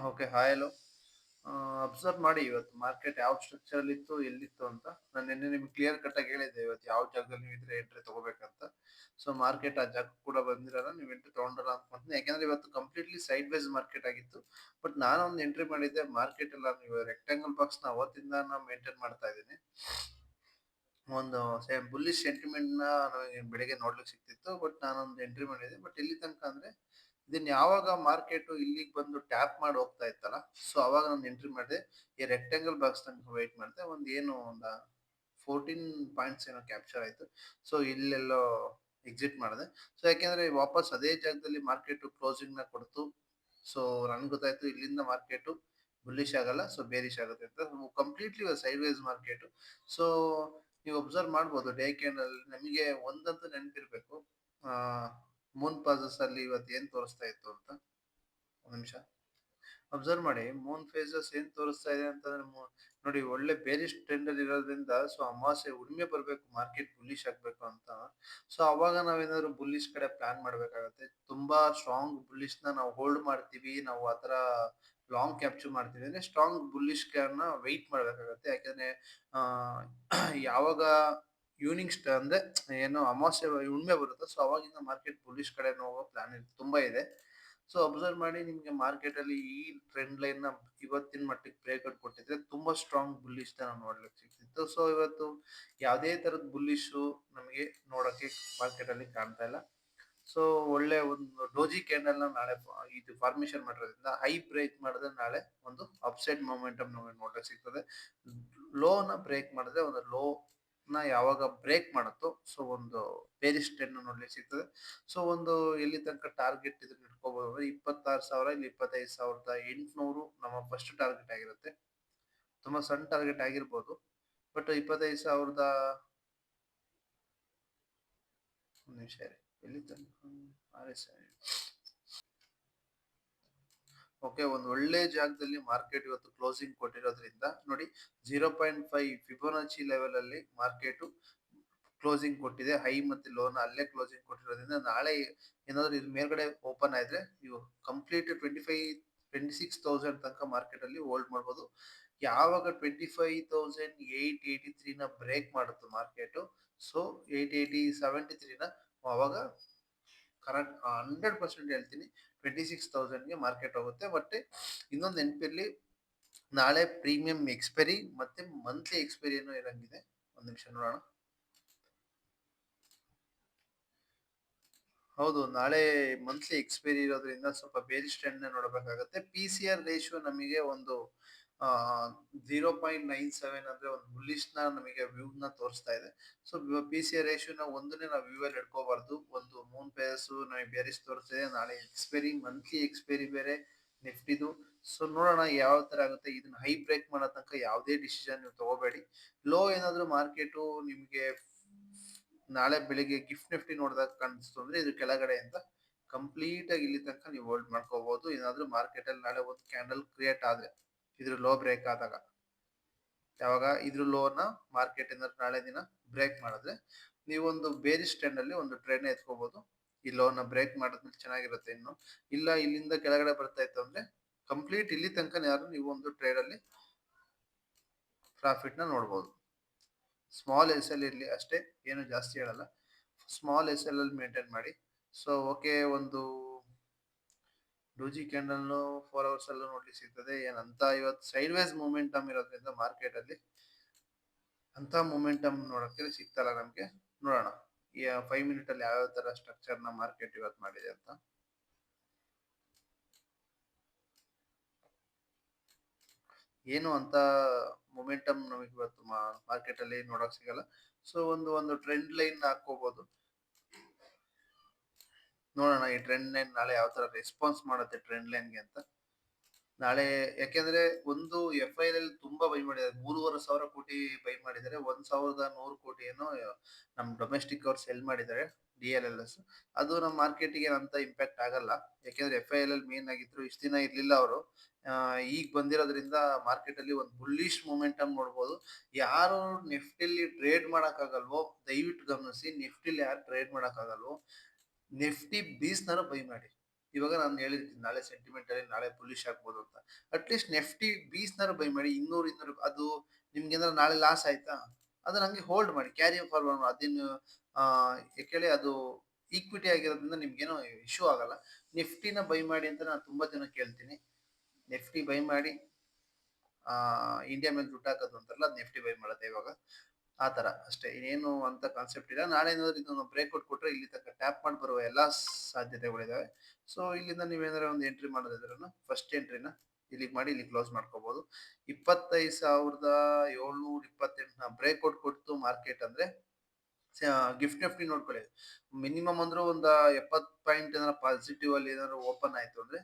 Okay. Hi, hello. Observe ಮಾಡಿ ಇವತ್ತು market ಯಾವ ಸ್ಟ್ರಕ್ಚರಲ್ ಇತ್ತು, ಎಲ್ಲಿತ್ತು ಅಂತ. ನಾನು ನಿನ್ನೆ ನಿಮ್ಗೆ ಕ್ಲಿಯರ್ ಕಟ್ ಆಗಿ ಹೇಳಿದ್ದೆ ಇವತ್ತು ಯಾವ ಜಾಗದಲ್ಲಿ ನೀವು ಇದ್ರೆ ಎಂಟ್ರಿ ತಗೋಬೇಕಂತ. ಸೊ ಮಾರ್ಕೆಟ್ ಆ ಜಾಗಕ್ಕೆ ಕೂಡ ಬಂದಿರಲ್ಲ, ನೀವು ಎಂಟ್ರಿ ತಗೊಂಡಲ್ಲ ಅನ್ಕೊಂತೀನಿ. ಯಾಕಂದ್ರೆ ಇವತ್ತು ಕಂಪ್ಲೀಟ್ಲಿ ಸೈಡ್ ವೈಸ್ ಮಾರ್ಕೆಟ್ ಆಗಿತ್ತು. ಬಟ್ ನಾನು ಒಂದು ಎಂಟ್ರಿ ಮಾಡಿದ್ದೆ. ಮಾರ್ಕೆಟ್ ಎಲ್ಲ ನೀವು ರೆಕ್ಟಾಂಗಲ್ ಬಾಕ್ಸ್ ನ ಅವತ್ತಿಂದ ನಾನು ಮೇಂಟೈನ್ ಮಾಡ್ತಾ ಇದ್ದೀನಿ. ಒಂದು ಬುಲ್ಲಿಶ್ ಸೆಂಟಿಮೆಂಟ್ ನ ನನಗೆ ಬೆಳಿಗ್ಗೆ ನೋಡ್ಲಿಕ್ಕೆ ಸಿಕ್ತಿತ್ತು. ಬಟ್ ನಾನೊಂದು ಎಂಟ್ರಿ ಮಾಡಿದ್ದೆ. ಬಟ್ ಎಲ್ಲಿ ತನಕ ಅಂದ್ರೆ ಇದನ್ನ ಯಾವಾಗ ಮಾರ್ಕೆಟ್ ಇಲ್ಲಿಗೆ ಬಂದು ಟ್ಯಾಪ್ ಮಾಡಿ ಹೋಗ್ತಾ ಇತ್ತಲ್ಲ, ಸೊ ಅವಾಗ ನಾನು ಎಂಟ್ರಿ ಮಾಡಿದೆ. ಈ ರೆಕ್ಟಾಂಗಲ್ ಬಾಕ್ಸ್ ತನಕ ವೆಯ್ಟ್ ಮಾಡಿದೆ. ಒಂದು 14 ಪಾಯಿಂಟ್ಸ್ ಏನೋ ಕ್ಯಾಪ್ಚರ್ ಆಯ್ತು. ಸೊ ಇಲ್ಲೆಲ್ಲೋ ಎಕ್ಸಿಟ್ ಮಾಡಿದೆ. ಸೊ ಯಾಕೆಂದ್ರೆ ವಾಪಸ್ ಅದೇ ಜಾಗದಲ್ಲಿ ಮಾರ್ಕೆಟ್ ಕ್ಲೋಸಿಂಗ್ ನ ಕೊಡ್ತು. ಸೊ ನನ್ಗೆ ಗೊತ್ತಾಯ್ತು ಇಲ್ಲಿಂದ ಮಾರ್ಕೆಟ್ ಬುಲ್ಲಿಶ್ ಆಗಲ್ಲ, ಸೊ ಬೇರಿಶ್ ಆಗುತ್ತೆ ಅಂತ. Completely sideways market. So ನೀವು ಅಬ್ಸರ್ವ್ ಮಾಡ್ಬೋದು ಡೇ ಕ್ಯಾಂಡಲ್ ನಮಗೆ ಒಂದಂತೂ ನೆನಪಿರ್ಬೇಕು. ಆ ಮೂನ್ ಪಾಸಸ್ ಅಲ್ಲಿ ಇವತ್ತು ಏನ್ ತೋರಿಸ್ತಾ ಇತ್ತು ಅಂತ. ಒಂದ್ ನಿಮಿಷ ಅಬ್ಸರ್ವ್ ಮಾಡಿ. ಮೂನ್ ಫೇಸಸ್ ಏನ್ ತೋರಿಸ್ತಾ ಇದೆ ಅಂತಂದ್ರೆ ನೋಡಿ, ಒಳ್ಳೆ ಬೇರಿಶ್ ಟ್ರೆಂಡ್ ಅಲ್ಲಿ ಇರೋದ್ರಿಂದ ಸೊ ಅಮಾವಾಸ್ಯೆ ಉಣ್ಮೆ ಬರ್ಬೇಕು, ಮಾರ್ಕೆಟ್ ಬುಲ್ಲಿಶ್ ಆಗ್ಬೇಕು ಅಂತ. ಸೊ ಅವಾಗ ನಾವೇನಾದ್ರು ಬುಲ್ಲಿಶ್ ಕಡೆ ಪ್ಲಾನ್ ಮಾಡ್ಬೇಕಾಗತ್ತೆ. ತುಂಬಾ ಸ್ಟ್ರಾಂಗ್ ಬುಲ್ಲಿಶ್ ನ ನಾವು ಹೋಲ್ಡ್ ಮಾಡ್ತೀವಿ, ನಾವು ಆತರ ಲಾಂಗ್ ಕ್ಯಾಪ್ಚರ್ ಮಾಡ್ತೀವಿ ಅಂದ್ರೆ ಸ್ಟ್ರಾಂಗ್ ಬುಲ್ಲಿಶ್ ನ ವೆಯ್ಟ್ ಮಾಡ್ಬೇಕಾಗತ್ತೆ. ಯಾಕಂದ್ರೆ ಆ ಯಾವಾಗ ಈವ್ನಿಂಗ್ ಅಂದ್ರೆ ಏನು ಅಮಾವಾಸ್ಯೆ ಉಣ್ಮೆ ಬರುತ್ತೆ, ಸೊ ಅವಾಗಿಂದ ಮಾರ್ಕೆಟ್ ಬುಲ್ಲಿಶ್ ಕಡೆ ಹೋಗೋ ಪ್ಲಾನ್ ತುಂಬಾ ಇದೆ. ಸೊ ಅಬ್ಸರ್ವ್ ಮಾಡಿ, ನಿಮ್ಗೆ ಮಾರ್ಕೆಟ್ ಅಲ್ಲಿ ಈ ಟ್ರೆಂಡ್ ಲೈನ್ ನ ಇವತ್ತಿನ ಮಟ್ಟಿಗೆ ಬ್ರೇಕ್ಔಟ್ ಕೊಟ್ಟಿದ್ರೆ ತುಂಬಾ ಸ್ಟ್ರಾಂಗ್ ಬುಲ್ಲಿಶ್ ನಾವು ನೋಡ್ಲಿಕ್ಕೆ ಸಿಗ್ತಿತ್ತು. ಸೊ ಇವತ್ತು ಯಾವುದೇ ತರದ ಬುಲ್ಲಿಶ್ ನಮಗೆ ನೋಡಕ್ಕೆ ಮಾರ್ಕೆಟ್ ಅಲ್ಲಿ ಕಾಣ್ತಾ ಇಲ್ಲ. ಸೊ ಒಳ್ಳೆ ಒಂದು ಡೋಜಿ ಕ್ಯಾಂಡಲ್ ನ ನಾಳೆ ಇದು ಫಾರ್ಮೇಶನ್ ಮಾಡಿರೋದ್ರಿಂದ ಹೈ ಬ್ರೇಕ್ ಮಾಡಿದ್ರೆ ನಾಳೆ ಒಂದು ಅಪ್ಸೈಡ್ ಮೊಮೆಂಟಮ್ ನಮಗೆ ನೋಡಕ್ ಸಿಗ್ತದೆ. ಲೋ ನ ಬ್ರೇಕ್ ಮಾಡಿದ್ರೆ ಒಂದು ಲೋ ನ ಯಾವಾಗ ಬ್ರೇಕ್ ಮಾಡುತ್ತೋ ಸೊ ಒಂದು ಬೇರಿಶ್ ಟ್ರೆಂಡ್ ನೋಡ್ಲಿಕ್ಕೆ ಸಿಗ್ತದೆ. ಸೊ ಒಂದು ಎಲ್ಲಿ ತನಕ ಟಾರ್ಗೆಟ್ ಇದನ್ನ ಇಟ್ಕೋಬಹುದು ಅಂದ್ರೆ 26,000 ಇಲ್ಲಿ 25,800 ನಮ್ಮ ಫಸ್ಟ್ ಟಾರ್ಗೆಟ್ ಆಗಿರುತ್ತೆ. ತುಂಬಾ ಸಣ್ಣ ಟಾರ್ಗೆಟ್ ಆಗಿರ್ಬೋದು. ಬಟ್ 25,000 ಒಂದು ನಿಮಿಷ ಇರಿ. ಎಲ್ಲಿ ತನಕ RSI ಓಕೆ. ಒಂದು ಒಳ್ಳೆ ಜಾಗದಲ್ಲಿ ಮಾರ್ಕೆಟ್ ಇವತ್ತು ಕ್ಲೋಸಿಂಗ್ ಕೊಟ್ಟಿರೋದ್ರಿಂದ ನೋಡಿ, 0.5 ಫಿಬೋನಾಚಿ ಲೆವೆಲ್ ಅಲ್ಲಿ ಮಾರ್ಕೆಟ್ ಕ್ಲೋಸಿಂಗ್ ಕೊಟ್ಟಿದೆ. ಹೈ ಮತ್ತೆ ಲೋನ ಅಲ್ಲೇ ಕ್ಲೋಸಿಂಗ್ ಕೊಟ್ಟಿರೋದ್ರಿಂದ ನಾಳೆ ಏನಾದ್ರು ಇದು ಮೇಲ್ಗಡೆ ಓಪನ್ ಆದ್ರೆ ನೀವು ಕಂಪ್ಲೀಟ್ 26,000 ತನಕ ಮಾರ್ಕೆಟ್ ಅಲ್ಲಿ ಹೋಲ್ಡ್ ಮಾಡ್ಬೋದು. ಯಾವಾಗ 25,883 ನ ಬ್ರೇಕ್ ಮಾಡುತ್ತೆ ಮಾರ್ಕೆಟ್, ಸೊ 873 ನ ಅವಾಗ ಕರೆಕ್ಟ್ 100% ಹೇಳ್ತೀನಿ 26,000 ಗೆ ಮಾರ್ಕೆಟ್ ಹೋಗುತ್ತೆ. ಬಟ್ ಇನ್ನೊಂದು ನೆನಪಿರ್ಲಿ, ನಾಳೆ ಪ್ರೀಮಿಯಂ ಎಕ್ಸ್ಪೈರಿ ಮತ್ತೆ ಮಂತ್ಲಿ ಎಕ್ಸ್ಪೈರಿ ಏನೋ ಇರಂಗಿದೆ. ಒಂದ್ ನಿಮಿಷ ನೋಡೋಣ. ಹೌದು, ನಾಳೆ ಮಂತ್ಲಿ ಎಕ್ಸ್ಪೈರಿ ಇರೋದ್ರಿಂದ ಸ್ವಲ್ಪ ಬೇರಿಶ್ ಟ್ರೆಂಡ್ ನೋಡಬೇಕಾಗುತ್ತೆ. PCR ರೇಷಿಯೋ ನಮಗೆ ಒಂದು 0.97 ಅಂದ್ರೆ ಒಂದು ಬುಲ್ಲಿಶ್ ನ ನಮಗೆ ವ್ಯೂ ನ ತೋರಿಸ್ತಾ ಇದೆ. ಸೊ PCR ರೇಷಿಯೋನ ಒಂದನ್ನೇ ನಾವು ವ್ಯೂ ಅಲ್ಲಿ ಇಟ್ಕೋಬಾರ್ದು. ಒಂದು ಮೂನ್ ಫೇಸ್ ನಮಗೆ ಬೇರಿಶ್ ತೋರಿಸ್ತಿದೆ. ನಾಳೆ ಎಕ್ಸ್ಪೈರಿ ಮಂತ್ಲಿ ಎಕ್ಸ್ಪೈರಿ ಬೇರೆ ನಿಫ್ಟಿದು. ಸೊ ನೋಡೋಣ ಯಾವ ತರ ಆಗುತ್ತೆ. ಇದನ್ನ ಹೈ ಬ್ರೇಕ್ ಮಾಡೋ ತನಕ ಯಾವುದೇ ಡಿಸಿಷನ್ ನೀವು ತಗೋಬೇಡಿ. ಲೋ ಏನಾದ್ರು ಮಾರ್ಕೆಟ್ ನಿಮ್ಗೆ ನಾಳೆ ಬೆಳಿಗ್ಗೆ ಗಿಫ್ಟ್ ನಿಫ್ಟಿ ನೋಡಿದಾಗ ಕಾಣಿಸ್ತು ಅಂದ್ರೆ ಇದು ಕೆಳಗಡೆ ಅಂತ ಕಂಪ್ಲೀಟ್ ಆಗಿ ಇಲ್ಲಿ ತನಕ ನೀವು ಹೋಲ್ಡ್ ಮಾಡ್ಕೋಬಹುದು. ಏನಾದ್ರೂ ಮಾರ್ಕೆಟ್ ಅಲ್ಲಿ ನಾಳೆ ಒಂದು ಕ್ಯಾಂಡಲ್ ಕ್ರಿಯೇಟ್ ಆದ್ರೆ ಇದ್ರ ಲೋ ಬ್ರೇಕ್ ಆದಾಗ, ಯಾವಾಗ ಇದ್ರ ಲೋನ ಮಾರ್ಕೆಟ್ ಏನಾದ್ರು ನಾಳೆ ದಿನ ಬ್ರೇಕ್ ಮಾಡಿದ್ರೆ ನೀವೊಂದು ಬೇರಿಶ್ ಟ್ರೆಂಡ್ ಅಲ್ಲಿ ಒಂದು ಟ್ರೇಡ್ ನ ಎತ್ಕೋಬಹುದು. ಈ ಲೋನ ಬ್ರೇಕ್ ಮಾಡಿದ್ಮೇಲೆ ಚೆನ್ನಾಗಿರುತ್ತೆ. ಇನ್ನು ಇಲ್ಲ ಇಲ್ಲಿಂದ ಕೆಳಗಡೆ ಬರ್ತಾ ಇತ್ತು ಅಂದ್ರೆ ಕಂಪ್ಲೀಟ್ ಇಲ್ಲಿ ತನಕ ಯಾರು ನೀವು ಒಂದು ಟ್ರೇಡ್ ಅಲ್ಲಿ ಪ್ರಾಫಿಟ್ ನ ನೋಡಬಹುದು. ಸ್ಮಾಲ್ ಎಸ್ ಎಲ್ ಇರ್ಲಿ ಅಷ್ಟೇ, ಏನು ಜಾಸ್ತಿ ಹೇಳಲ್ಲ. ಸ್ಮಾಲ್ ಎಸ್ ಎಲ್ ಅಲ್ಲಿ ಮೇಂಟೈನ್ ಮಾಡಿ. So okay. ಒಂದು ಡೋಜಿ ಕ್ಯಾಂಡಲ್ 4 ಅವರ್ಸ್ ಅಲ್ಲೂ ನೋಡ್ಲಿಕ್ಕೆ ಸಿಗ್ತದೆ. ಏನಂತ ಇವತ್ತು ಸೈಡ್ ವೈಸ್ ಮೂಮೆಂಟಮ್ ಇರೋದ್ರಿಂದ ಮಾರ್ಕೆಟ್ ಅಲ್ಲಿ ಅಂತ ಮೂಮೆಂಟಮ್ ನೋಡಕ್ಕೆ ಸಿಗ್ತಲ್ಲ ನಮ್ಗೆ. ನೋಡೋಣ ಈ 5 ಮಿನಿಟ್ ಅಲ್ಲಿ ಯಾವ ತರ ಸ್ಟ್ರಕ್ಚರ್ ನ ಮಾರ್ಕೆಟ್ ಇವತ್ತು ಮಾಡಿದೆ ಅಂತ. ಏನು ಅಂತ ಮೊಮೆಂಟಮ್ ನಮಗೆ ಇವತ್ತು ಮಾರ್ಕೆಟ್ ಅಲ್ಲಿ ನೋಡಕ್ ಸಿಗಲ್ಲ. ಸೊ ಒಂದು ಟ್ರೆಂಡ್ ಲೈನ್ ಹಾಕೋಬಹುದು. ನೋಡೋಣ ಈ ಟ್ರೆಂಡ್ ಲೈನ್ ನಾಳೆ ಯಾವ ತರ ರೆಸ್ಪಾನ್ಸ್ ಮಾಡುತ್ತೆ ಟ್ರೆಂಡ್ ಲೈನ್ಗೆ ಅಂತ ನಾಳೆ. ಯಾಕೆಂದ್ರೆ ಒಂದು FIL ಅಲ್ಲಿ ತುಂಬಾ ಬೈ ಮಾಡಿದ್ದಾರೆ. 3,500 ಕೋಟಿ ಬೈ ಮಾಡಿದ್ದಾರೆ. 1,100 ಕೋಟಿ ಏನೋ ನಮ್ ಡೊಮೆಸ್ಟಿಕ್ ಅವ್ರು ಸೆಲ್ ಮಾಡಿದ್ದಾರೆ DLLS. ಅದು ನಮ್ಮ ಮಾರ್ಕೆಟಿಗೆ ಅಂತ ಇಂಪ್ಯಾಕ್ಟ್ ಆಗಲ್ಲ. ಯಾಕೆಂದ್ರೆ FIL ಅಲ್ಲಿ ಮೇನ್ ಆಗಿದ್ರು ಇಷ್ಟ ದಿನ ಇರ್ಲಿಲ್ಲ ಅವರು. ಈಗ ಬಂದಿರೋದ್ರಿಂದ ಮಾರ್ಕೆಟ್ ಅಲ್ಲಿ ಒಂದು ಬುಲ್ಲಿಶ್ ಮೊಮೆಂಟಮ್ ನೋಡ್ಬೋದು. ಯಾರು ನಿಫ್ಟಿಲಿ ಟ್ರೇಡ್ ಮಾಡಕ್ ಆಗಲ್ವೋ ದಯವಿಟ್ಟು ಗಮನಿಸಿ. ನಿಫ್ಟಿಲಿ ಯಾರು ಟ್ರೇಡ್ ಮಾಡಕ್ ಆಗಲ್ವೋ ನಿಫ್ಟಿ ಬೀಸ್ನಾರು ಬೈ ಮಾಡಿ. ಇವಾಗ ನಾನು ಹೇಳಿರ್ತೀನಿ ನಾಳೆ ಸೆಂಟಿಮೆಂಟ್ ಅಲ್ಲಿ ನಾಳೆ ಬುಲಿಶ್ ಆಗ್ಬೋದು ಅಂತ. ಅಟ್ಲೀಸ್ಟ್ ನೆಫ್ಟಿ ಬೀಸ್‌ನಾರು ಬೈ ಮಾಡಿ 200, 200 ಅದು ನಿಮ್ಗೇನಾದ್ರು ನಾಳೆ ಲಾಸ್ ಆಯ್ತಾ? ಅದನ್ನ ಹಂಗೆ ಹೋಲ್ಡ್ ಮಾಡಿ. ಕ್ಯಾರಿ ಫಾರ್ವರ್ಡ್ ಅದೇನು ಯಾಕೇಳಿ ಅದು ಈಕ್ವಿಟಿ ಆಗಿರೋದ್ರಿಂದ ನಿಮ್ಗೇನು ಇಶ್ಯೂ ಆಗಲ್ಲ. ನಿಫ್ಟಿನ ಬೈ ಮಾಡಿ ಅಂತ ನಾನು ತುಂಬಾ ಜನಕ್ಕೆ ಹೇಳ್ತೀನಿ. ನಿಫ್ಟಿ ಬೈ ಮಾಡಿ ಇಂಡಿಯಾ ಮೇಲೆ ದುಡ್ಡು ಹಾಕೋದು ಅಂತಾರಲ್ಲ ಅದ್ ನಿಫ್ಟಿ ಬೈ ಮಾಡುತ್ತೆ ಇವಾಗ. ಆ ತರ ಅಷ್ಟೇ. ಇನ್ನೇನು ಅಂತ ಕಾನ್ಸೆಪ್ಟ್ ಇಲ್ಲ. ನಾಳೆ ಏನಾದ್ರು ಇದನ್ನ ಬ್ರೇಕ್ಔಟ್ ಕೊಟ್ರೆ ಇಲ್ಲಿ ತನಕ ಟ್ಯಾಪ್ ಮಾಡಿ ಬರುವ ಎಲ್ಲಾ ಸಾಧ್ಯತೆಗಳಿದಾವೆ. ಸೊ ಇಲ್ಲಿಂದ ನೀವೇನಾದ್ರು ಒಂದು ಎಂಟ್ರಿ ಮಾಡೋದಿದ್ರುನು ಫಸ್ಟ್ ಎಂಟ್ರಿನ ಇಲ್ಲಿಗ್ ಮಾಡಿ ಇಲ್ಲಿ ಕ್ಲೋಸ್ ಮಾಡ್ಕೋಬಹುದು. 25,728ನ ಬ್ರೇಕ್ಔಟ್ ಕೊಡ್ತು ಮಾರ್ಕೆಟ್ ಅಂದ್ರೆ ಗಿಫ್ಟ್ ನಿಫ್ಟಿ ನೋಡ್ಕೊಳ್ಳಿ. ಮಿನಿಮಮ್ ಅಂದ್ರೂ ಒಂದ 70 ಪಾಯಿಂಟ್ ಏನಾರ ಪಾಸಿಟಿವ್ ಅಲ್ಲಿ ಏನಾದ್ರು ಓಪನ್ ಆಯ್ತು ಅಂದ್ರೆ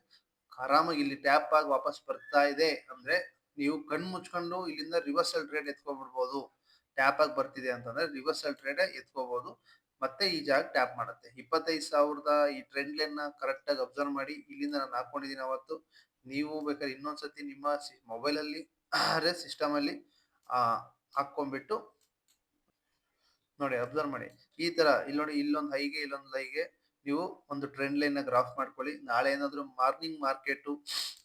ಆರಾಮಾಗಿ ಇಲ್ಲಿ ಟ್ಯಾಪ್ ಆಗಿ ವಾಪಸ್ ಬರ್ತಾ ಇದೆ ಅಂದ್ರೆ ನೀವು ಕಣ್ ಮುಚ್ಕೊಂಡು ಇಲ್ಲಿಂದ ರಿವರ್ಸಲ್ ಟ್ರೇಡ್ ಎತ್ಕೊಂಡ್ಬಿಡ್ಬೋದು. ಟ್ಯಾಪ್ ಆಗಿ ಬರ್ತಿದೆ ಅಂತಂದ್ರೆ ರಿವರ್ಸಲ್ ಟ್ರೇಡ್ ಎತ್ಕೋಬಹುದು. ಮತ್ತೆ ಈ ಜಾಗ ಟ್ಯಾಪ್ ಮಾಡುತ್ತೆ. 25,000 ಈ ಟ್ರೆಂಡ್ ಲೈನ್ ನ ಕರೆಕ್ಟ್ ಆಗಿ ಅಬ್ಸರ್ವ್ ಮಾಡಿ. ಇಲ್ಲಿಂದ ನಾನು ಹಾಕೊಂಡಿದ್ದೀನಿ ಅವತ್ತು. ನೀವು ಬೇಕಾದ್ರೆ ಇನ್ನೊಂದ್ಸತಿ ನಿಮ್ಮ ಮೊಬೈಲ್ ಅಲ್ಲಿ ಸಿಸ್ಟಮ್ ಅಲ್ಲಿ ಆ ಹಾಕೊಂಡ್ಬಿಟ್ಟು ನೋಡಿ ಅಬ್ಸರ್ವ್ ಮಾಡಿ. ಈ ತರ ಇಲ್ಲಿ ನೋಡಿ ಇಲ್ಲೊಂದು ಹೈಗೆ ಇಲ್ಲೊಂದು ಹೈಗೆ ನೀವು ಒಂದು ಟ್ರೆಂಡ್ ಲೈನ್ ನ ಗ್ರಾಫ್ ಮಾಡ್ಕೊಳ್ಳಿ. ನಾಳೆ ಏನಾದ್ರು ಮಾರ್ನಿಂಗ್ ಮಾರ್ಕೆಟ್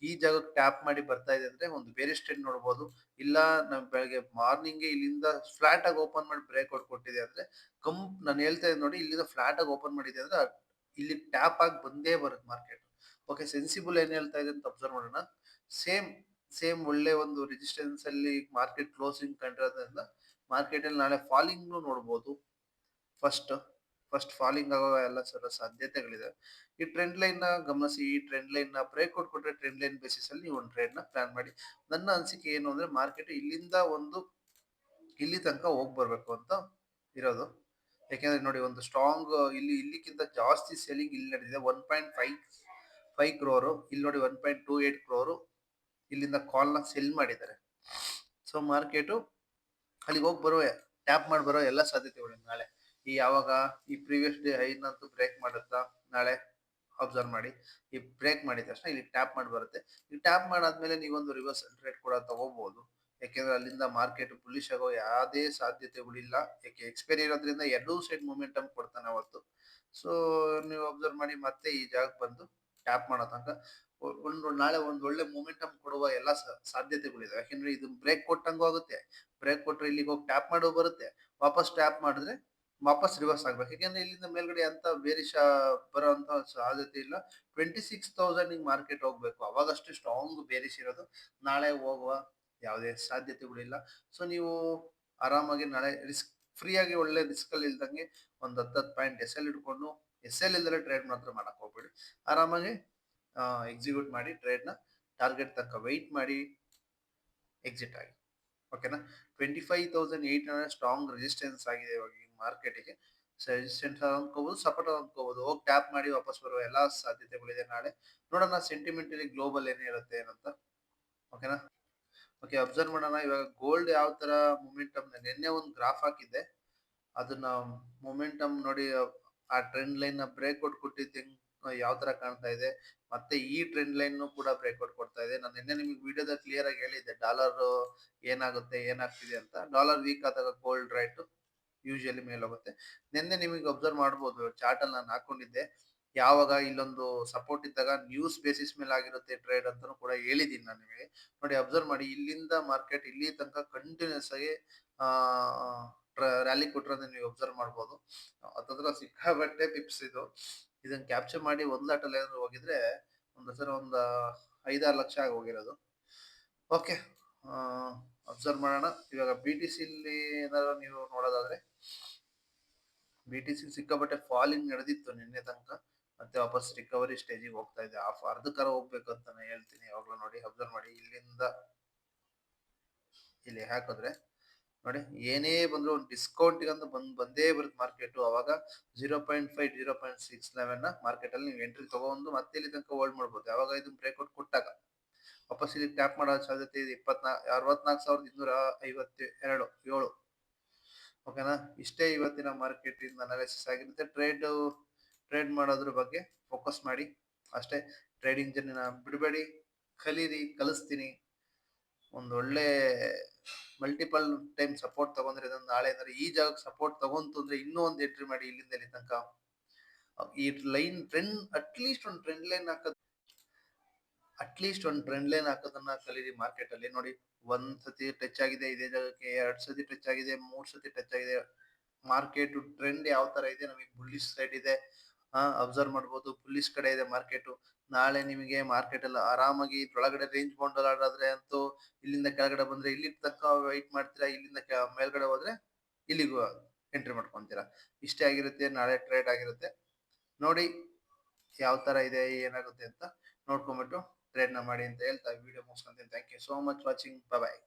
ಈ ಜಾಗಕ್ಕೆ ಟ್ಯಾಪ್ ಮಾಡಿ ಬರ್ತಾ ಇದೆ ಅಂದ್ರೆ ಒಂದು ಬೇರೆ ಟ್ರೆಂಡ್ ನೋಡಬಹುದು. ಇಲ್ಲ ನಾವು ಬೆಳಗ್ಗೆ ಮಾರ್ನಿಂಗ್ ಇಲ್ಲಿಂದ ಫ್ಲಾಟ್ ಆಗಿ ಓಪನ್ ಮಾಡಿ ಬ್ರೇಕ್ಔಟ್ ಕೊಟ್ಟಿದೆ ಅಂದ್ರೆ ನಾನು ಹೇಳ್ತಾ ಇದ್ದೀನಿ ನೋಡಿ ಇಲ್ಲಿಂದ ಫ್ಲಾಟ್ ಆಗಿ ಓಪನ್ ಮಾಡಿದೆ ಅಂದ್ರೆ ಇಲ್ಲಿ ಟ್ಯಾಪ್ ಆಗಿ ಬಂದೇ ಬರುತ್ತೆ ಮಾರ್ಕೆಟ್. ಓಕೆ ಸೆನ್ಸಿಬಲ್ ಏನ್ ಹೇಳ್ತಾ ಇದೆ ಅಂತ ಅಬ್ಸರ್ವ್ ಮಾಡೋಣ. ಸೇಮ್ ಸೇಮ್ ಒಳ್ಳೆ ಒಂದು ರೆಸಿಸ್ಟೆನ್ಸ್ ಅಲ್ಲಿ ಮಾರ್ಕೆಟ್ ಕ್ಲೋಸಿಂಗ್ ಕಂಡಿರೋದ್ರಿಂದ ಮಾರ್ಕೆಟ್ ಅಲ್ಲಿ ನಾಳೆ ಫಾಲಿಂಗ್ ನೋಡಬಹುದು. ಫಸ್ಟ್ ಫಸ್ಟ್ ಫಾಲಿಂಗ್ ಆಗೋ ಎಲ್ಲ ಸಾಧ್ಯತೆಗಳಿದೆ. ಈ ಟ್ರೆಂಡ್ ಲೈನ್ ನ ಗಮನಿಸಿ. ಈ ಟ್ರೆಂಡ್ ಲೈನ್ ನ ಬ್ರೇಕ್ಔಟ್ ಕೊಟ್ರೆ ಟ್ರೆಂಡ್ ಲೈನ್ ಬೇಸಿಸ್ ಅಲ್ಲಿ ನೀವು ಒಂದು ಟ್ರೇಡ್ ನ ಪ್ಲಾನ್ ಮಾಡಿ. ನನ್ನ ಅನಿಸಿಕೆ ಏನು ಅಂದ್ರೆ ಮಾರ್ಕೆಟ್ ಇಲ್ಲಿಂದ ಒಂದು ಇಲ್ಲಿ ತನಕ ಹೋಗ್ ಬರ್ಬೇಕು ಅಂತ ಇರೋದು. ಯಾಕೆಂದ್ರೆ ನೋಡಿ ಒಂದು ಸ್ಟ್ರಾಂಗ್ ಇಲ್ಲಿಕ್ಕಿಂತ ಜಾಸ್ತಿ ಸೆಲ್ಲಿಂಗ್ ಇಲ್ಲಿ ನಡೆದಿದೆ. 1.55 ಕ್ರೋರ್ ಇಲ್ಲಿ ನೋಡಿ 1.28 ಕ್ರೋರ್ ಇಲ್ಲಿಂದ ಕಾಲ್ ನ ಸೆಲ್ ಮಾಡಿದ್ದಾರೆ. ಸೊ ಮಾರ್ಕೆಟ್ ಅಲ್ಲಿಗೆ ಹೋಗಿ ಬರುವ ಟ್ಯಾಪ್ ಮಾಡಿ ಬರೋ ಎಲ್ಲ ಸಾಧ್ಯತೆಗಳು ನಾಳೆ ಈ ಯಾವಾಗ ಈ ಪ್ರೀವಿಯಸ್ ಡೇ ಹೈನಂತೂ ಬ್ರೇಕ್ ಮಾಡುತ್ತಾ ನಾಳೆ ಅಬ್ಸರ್ವ್ ಮಾಡಿ. ಈ ಬ್ರೇಕ್ ಮಾಡಿದ ತಕ್ಷಣ ಇಲ್ಲಿ ಟ್ಯಾಪ್ ಮಾಡಿ ಬರುತ್ತೆ. ಈ ಟ್ಯಾಪ್ ಮಾಡಾದ್ಮೇಲೆ ನೀವೊಂದು ರಿವರ್ಸಲ್ ಟ್ರೇಡ್ ಕೂಡ ತಗೋಬಹುದು. ಯಾಕೆಂದ್ರೆ ಅಲ್ಲಿಂದ ಮಾರ್ಕೆಟ್ ಬುಲಿಶ್ ಆಗೋ ಯಾವುದೇ ಸಾಧ್ಯತೆಗಳಿಲ್ಲ. ಯಾಕೆ ಎಕ್ಸ್ಪೈರಿ ಇರೋದ್ರಿಂದ ಎರಡೂ ಸೈಡ್ ಮೊಮೆಂಟಮ್ ಕೊಡ್ತಾನೆ ಅವತ್ತು. ಸೊ ನೀವು ಅಬ್ಸರ್ವ್ ಮಾಡಿ ಮತ್ತೆ ಈ ಜಾಗಕ್ಕೆ ಬಂದು ಟ್ಯಾಪ್ ಮಾಡೋ ತನಕ ನಾಳೆ ಒಂದು ಒಳ್ಳೆ ಮೊಮೆಂಟಮ್ ಕೊಡುವ ಎಲ್ಲ ಸಾಧ್ಯತೆಗಳಿದೆ. ಯಾಕೆಂದ್ರೆ ಇದು ಬ್ರೇಕ್ ಕೊಟ್ಟಂಗೂ ಆಗುತ್ತೆ. ಬ್ರೇಕ್ ಕೊಟ್ರೆ ಇಲ್ಲಿಗೆ ಹೋಗಿ ಟ್ಯಾಪ್ ಮಾಡೋ ಬರುತ್ತೆ. ವಾಪಸ್ ಟ್ಯಾಪ್ ಮಾಡಿದ್ರೆ ವಾಪಸ್ ರಿವರ್ಸ್ ಆಗ್ಬೇಕು. ಯಾಕೆಂದ್ರೆ ಇಲ್ಲಿಂದ ಮೇಲ್ಗಡೆ ಅಂತ ಬೇರಿಶ ಬರೋ ಅಂತ ಸಾಧ್ಯತೆ ಇಲ್ಲ. 26,000 ಮಾರ್ಕೆಟ್ ಹೋಗ್ಬೇಕು ಅವಾಗಷ್ಟೇ ಸ್ಟ್ರಾಂಗ್ ಬೇರಿಶ್ ಇರೋದು. ನಾಳೆ ಹೋಗುವ ಯಾವುದೇ ಸಾಧ್ಯತೆಗಳಿಲ್ಲ. ಸೊ ನೀವು ಆರಾಮಾಗಿ ನಾಳೆ ರಿಸ್ಕ್ ಫ್ರೀ ಆಗಿ ಒಳ್ಳೆ ರಿಸ್ಕ್ ಅಲ್ಲಿ ಇಲ್ದಂಗೆ ಒಂದು 10 ಪಾಯಿಂಟ್ ಎಸ್ ಎಲ್ ಇಟ್ಕೊಂಡು ಎಸ್ ಎಲ್ ಇಲ್ದಲೆ ಟ್ರೇಡ್ ಮಾತ್ರ ಮಾಡಕ್ ಹೋಗ್ಬೇಡಿ. ಆರಾಮಾಗಿ ಎಕ್ಸಿಕ್ಯೂಟ್ ಮಾಡಿ ಟ್ರೇಡ್ ನ ಟಾರ್ಗೆಟ್ ತನಕ ವೆಯ್ಟ್ ಮಾಡಿ ಎಕ್ಸಿಟ್ ಆಗಿ. ಓಕೆನಾ. 25,800 ಸ್ಟ್ರಾಂಗ್ ರೆಸಿಸ್ಟೆನ್ಸ್ ಆಗಿದೆ ಇವಾಗ ಈ ಮಾರ್ಕೆಟಿಗೆ. ರೆಸಿಸ್ಟೆನ್ಸ್ ಅನ್ಕೋಬಹುದು, ಸಪೋರ್ಟ್ ಅನ್ಕೋಬಹುದು. ಹೋಗಿ ಟ್ಯಾಪ್ ಮಾಡಿ ವಾಪಸ್ ಬರುವ ಎಲ್ಲಾ ಸಾಧ್ಯತೆಗಳಿದೆ ನಾಳೆ. ನೋಡೋಣ ಸೆಂಟಿಮೆಂಟಲಿ ಗ್ಲೋಬಲ್ ಏನ್ ಹೇಳುತ್ತೆ ಏನಂತ. ಓಕೆನಾ. ಓಕೆ ಅಬ್ಸರ್ವ್ ಮಾಡೋಣ ಇವಾಗ ಗೋಲ್ಡ್ ಯಾವ ತರ ಮೊಮೆಂಟಮ್ ನಿನ್ನೆ ಒಂದು ಗ್ರಾಫ್ ಹಾಕಿದ್ದೆ. ಅದನ್ನ ಮೊಮೆಂಟಮ್ ನೋಡಿ ಆ ಟ್ರೆಂಡ್ ಲೈನ್ ನ ಬ್ರೇಕ್ಔಟ್ ಕೊಟ್ಟಿದ್ದು ಯಾವ ತರ ಕಾಣ್ತಾ ಇದೆ. ಮತ್ತೆ ಈ ಟ್ರೆಂಡ್ ಲೈನ್ ಕೂಡ ಬ್ರೇಕ್ಔಟ್ ಕೊಡ್ತಾ ಇದೆ. ನಾನು ನಿನ್ನೆ ನಿಮಗೆ ವಿಡಿಯೋದಲ್ಲಿ ಕ್ಲಿಯರ್ ಆಗಿ ಹೇಳಿದ್ದೆ ಡಾಲರ್ ಏನಾಗುತ್ತೆ ಏನಾಗ್ತಿದೆ ಅಂತ. ಡಾಲರ್ ವೀಕ್ ಆದಾಗ ಗೋಲ್ಡ್ ರೇಟ್ ಯೂಶುವಲಿ ಮೇಲೆ ಹೋಗುತ್ತೆ. ನಿನ್ನೆ ನಿಮಗೆ ಅಬ್ಸರ್ವ್ ಮಾಡ್ಬೋದು ಚಾರ್ಟ್ ಅಲ್ಲಿ ನಾನು ಹಾಕೊಂಡಿದ್ದೆ. ಯಾವಾಗ ಇಲ್ಲೊಂದು ಸಪೋರ್ಟ್ ಇದ್ದಾಗ ನ್ಯೂಸ್ ಬೇಸಿಸ್ ಮೇಲೆ ಆಗಿರುತ್ತೆ ಟ್ರೇಡ್ ಅಂತಾನು ಕೂಡ ಹೇಳಿದೀನಿ ನಾನು ನಿಮಗೆ. ನೋಡಿ ಅಬ್ಸರ್ವ್ ಮಾಡಿ ಇಲ್ಲಿಂದ ಮಾರ್ಕೆಟ್ ಇಲ್ಲಿ ತನಕ ಕಂಟಿನ್ಯೂಸ್ ಆಗಿ ಆ ರ್ಯಾಲಿ ಕೊಟ್ಟಿರೋದನ್ನ ನೀವು ಅಬ್ಸರ್ವ್ ಮಾಡ್ಬೋದು. ಹತ್ತತ್ರ ಸಿಕ್ಕಾಬಟ್ಟೆ ಪಿಪ್ಸ್ ಇದು. ಇದನ್ನ ಕ್ಯಾಪ್ಚರ್ ಮಾಡಿ ಒಂದ್ ಲಾಟಲ್ಲಿ ಏನಾದ್ರು ಹೋಗಿದ್ರೆ ಒಂದ್ 5-6 ಲಕ್ಷ ಆಗಿ ಹೋಗಿರೋದು. ಓಕೆ ಅಬ್ಸರ್ವ್ ಮಾಡೋಣ. ಇವಾಗ ಬಿ ಟಿ ಸಿ ಏನಾದ್ರು ನೀವು ನೋಡೋದಾದ್ರೆ ಬಿ ಟಿ ಸಿ ಸಿಕ್ಕಾಬಟ್ಟೆ ಫಾಲಿಂಗ್ ನಡೆದಿತ್ತು ನಿನ್ನೆ ತನಕ. ಮತ್ತೆ ವಾಪಸ್ ರಿಕವರಿ ಸ್ಟೇಜಿಗೆ ಹೋಗ್ತಾ ಇದೆ. ಅರ್ಧಕ್ಕರ ಹೋಗ್ಬೇಕು ಅಂತ ನಾನು ಹೇಳ್ತೀನಿ ಯಾವಾಗ್ಲೂ. ನೋಡಿ ಅಬ್ಸರ್ವ್ ಮಾಡಿ ಇಲ್ಲಿಂದ ಇಲ್ಲಿ ಹಾಕಿದ್ರೆ ನೋಡಿ ಏನೇ ಬಂದ್ರು ಒಂದು ಡಿಸ್ಕೌಂಟ್ ಅಂತ ಬಂದೇ ಬರುತ್ತೆ ಮಾರ್ಕೆಟ್. ಅವಾಗ 0.5 0.611 ನ ಮಾರ್ಕೆಟ್ ಅಲ್ಲಿ ನೀವು ಎಂಟ್ರಿ ತಗೊಂಡು ಮತ್ತೆ ಇಲ್ಲಿ ತನಕ ಹೋಲ್ಡ್ ಮಾಡ್ಬೋದು. ಯಾವಾಗ ಇದು ಬ್ರೇಕ್ಔಟ್ ಕೊಟ್ಟಾಗ ವಾಪಸ್ ಇಲ್ಲಿ ಟ್ಯಾಪ್ ಮಾಡೋ ಸಾಧ್ಯತೆ ಇದೆ. 64,252.7. ಓಕೆನಾ. ಇಷ್ಟೇ ಇವತ್ತಿನ ಮಾರ್ಕೆಟ್ ಇಂದ ಅನಾಲಿಸಿಸ್ ಆಗಿರುತ್ತೆ. ಟ್ರೇಡ್ ಮಾಡೋದ್ರ ಬಗ್ಗೆ ಫೋಕಸ್ ಮಾಡಿ ಅಷ್ಟೇ. ಟ್ರೇಡಿಂಗ್ ಜರ್ನಿನ ಬಿಡಬೇಡಿ, ಕಲೀರಿ, ಕಲಿಸ್ತೀನಿ. ಒಂದು ಒಳ್ಳೆ ಮಲ್ಟಿಪಲ್ ಟೈಮ್ ಸಪೋರ್ಟ್ ತಗೊಂಡ್ರೆ ನಾಳೆ ಅಂದ್ರೆ ಈ ಜಾಗಕ್ಕೆ ಸಪೋರ್ಟ್ ತಗೊಂತು ಅಂದ್ರೆ ಇನ್ನೂ ಒಂದು ಎಂಟ್ರಿ ಮಾಡಿ ಇಲ್ಲಿಂದ ಇಲ್ಲಿ ತನಕ ಈ ಲೈನ್ ಟ್ರೆಂಡ್ ಅಟ್ಲೀಸ್ಟ್ ಒಂದು ಟ್ರೆಂಡ್ ಲೈನ್ ಹಾಕೋದು, ಅಟ್ಲೀಸ್ಟ್ ಒಂದು ಟ್ರೆಂಡ್ ಲೈನ್ ಹಾಕೋದನ್ನ ಕಲೀರಿ ಮಾರ್ಕೆಟ್ ಅಲ್ಲಿ. ನೋಡಿ, ಒಂದ್ ಸತಿ ಟಚ್ ಆಗಿದೆ ಇದೇ ಜಾಗಕ್ಕೆ, ಎರಡ್ ಸತಿ ಟಚ್ ಆಗಿದೆ, ಮೂರ್ ಸತಿ ಟಚ್ ಆಗಿದೆ. ಮಾರ್ಕೆಟ್ ಟ್ರೆಂಡ್ ಯಾವ ತರ ಇದೆ, ನಮಗೆ ಬುಲ್ಲಿಶ್ ಸೈಡ್ ಇದೆ, ಅಬ್ಸರ್ವ್ ಮಾಡ್ಬೋದು. ಬುಲ್ಲಿಶ್ ಕಡೆ ಇದೆ ಮಾರ್ಕೆಟ್. ನಾಳೆ ನಿಮಗೆ ಮಾರ್ಕೆಟ್ ಎಲ್ಲ ಆರಾಮಾಗಿ ಇದ್ರೊಳಗಡೆ ರೇಂಜ್ ಬೌಂಡ್ ಆದ್ರೆ ಅಂತೂ ಇಲ್ಲಿಂದ ಕೆಳಗಡೆ ಬಂದ್ರೆ ಇಲ್ಲಿ ತನಕ ವೈಟ್ ಮಾಡ್ತೀರಾ, ಇಲ್ಲಿಂದ ಮೇಲ್ಗಡೆ ಹೋದ್ರೆ ಇಲ್ಲಿಗೂ ಎಂಟ್ರಿ ಮಾಡ್ಕೊಂತೀರಾ. ಇಷ್ಟೇ ಆಗಿರುತ್ತೆ ನಾಳೆ ಟ್ರೇಡ್ ಆಗಿರುತ್ತೆ. ನೋಡಿ ಯಾವ ತರ ಇದೆ ಏನಾಗುತ್ತೆ ಅಂತ ನೋಡ್ಕೊಂಡ್ಬಿಟ್ಟು ಟ್ರೇಡ್ ನ ಮಾಡಿ ಅಂತ ಹೇಳ್ತಾ ವಿಡಿಯೋ ಮುಗಿಸ್ಕೊಂತೀನಿ. Thank you so much watching. Bye.